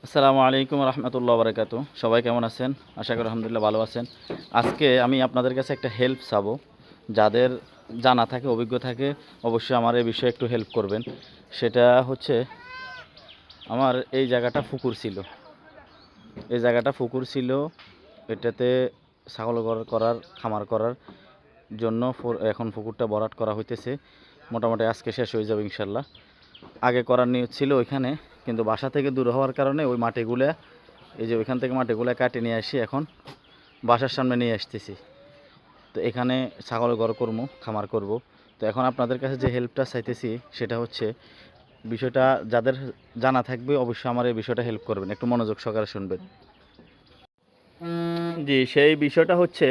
আসসালামু আলাইকুম রহমতুল্লাহ বারকাতু। সবাই কেমন আছেন? আশা করি আলহামদুলিল্লাহ ভালো আছেন। আজকে আমি আপনাদের কাছে একটা হেল্প চাবো। যাদের জানা থাকে, অভিজ্ঞ থাকে, অবশ্যই আমার এই বিষয়ে একটু হেল্প করবেন। সেটা হচ্ছে, আমার এই জায়গাটা পুকুর ছিল। এটাতে ছাগল করার, খামার করার জন্য এখন পুকুরটা ভরাট করা হইতেছে। মোটামুটি আজকে শেষ হয়ে যাবে ইনশাল্লাহ। আগে করার নিয়ত ছিল ওইখানে, কিন্তু বাসা থেকে দূর হওয়ার কারণে ওই মাটিগুলো, এই যে ওইখান থেকে মাটিগুলো কাটে নিয়ে আসি, এখন বাসার সামনে নিয়ে আসতেছি। তো এখানে ছাগল ঘর করবো, খামার করব। তো এখন আপনাদের কাছে যে হেল্পটা চাইতেছি সেটা হচ্ছে, বিষয়টা যাদের জানা থাকবে অবশ্যই আমার এই বিষয়টা হেল্প করবেন, একটু মনোযোগ সহকারে শুনবেন। জি, সেই বিষয়টা হচ্ছে,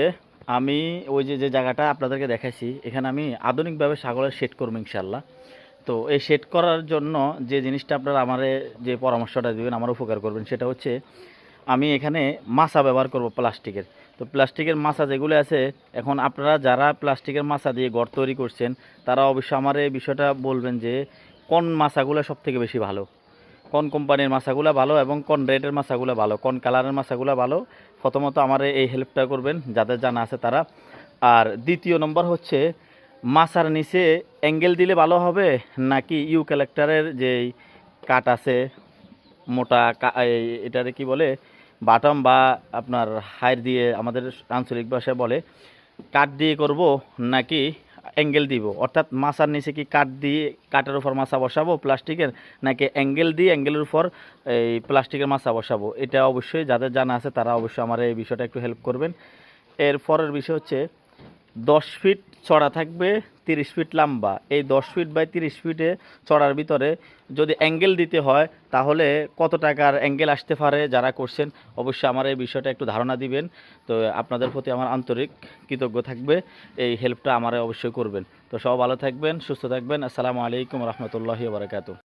আমি ওই যে যে জায়গাটা আপনাদেরকে দেখাইছি, এখানে আমি আধুনিকভাবে ছাগলের শেড করবো ইনশাল্লাহ। তো এই শেড করার জন্য যে জিনিসটা আপনারা আমারে যে পরামর্শটা দিবেন, আমার উপকার করবেন, সেটা হচ্ছে আমি এখানে মাছা ব্যবহার করব প্লাস্টিকের। তো প্লাস্টিকের মাছা যেগুলো আছে, এখন আপনারা যারা প্লাস্টিকের মাছা দিয়ে ঘর তৈরি করছেন, তারা অবশ্যই আমার এই বিষয়টা বলবেন যে কোন মাছাগুলো সবথেকে বেশি ভালো, কোন কোম্পানির মাছাগুলো ভালো এবং কোন রেটের মাছাগুলো ভালো, কোন কালারের মাছাগুলো ভালো। প্রথমত আমার এই হেল্পটা করবেন যাদের জানা আছে তারা। আর দ্বিতীয় নম্বর হচ্ছে, মাছার নিচে অ্যাঙ্গেল দিলে ভালো হবে নাকি ইউক্যালিপ্টাসের যেই কাঠ আছে, মোটা এটারে কি বলে, বাটম বা আপনার হাইর দিয়ে, আমাদের আঞ্চলিক ভাষায় বলে, কাঠ দিয়ে করব নাকি অ্যাঙ্গেল দিব, অর্থাৎ মাছার নিচে কি কাঠ দিয়ে, কাঠের উপর মাছা বসাবো প্লাস্টিকের, নাকি অ্যাঙ্গেল দিয়ে অ্যাঙ্গেলের উপর এই প্লাস্টিকের মাছা বসাবো। এটা অবশ্যই যাদের জানা আছে তারা অবশ্যই আমার এই বিষয়টা একটু হেল্প করবেন। এর পরের বিষয় হচ্ছে, 10 ফিট চড়া থাকবে, 30 ফিট লম্বা। এই 10 ফিট বাই 30 ফিটে চড়ার ভিতরে যদি অ্যাঙ্গেল দিতে হয়, তাহলে কত টাকার অ্যাঙ্গেল আসতে পারে? যারা করছেন অবশ্যই আমার এই বিষয়টা একটু ধারণা দিবেন। তো আপনাদের প্রতি আমার আন্তরিক কৃতজ্ঞ থাকবে, এই হেল্পটা আমার অবশ্যই করবেন। তো সব ভালো থাকবেন, সুস্থ থাকবেন। আসসালামু আলাইকুম রহমতুল্লাহি ওয়া বারাকাতুহু।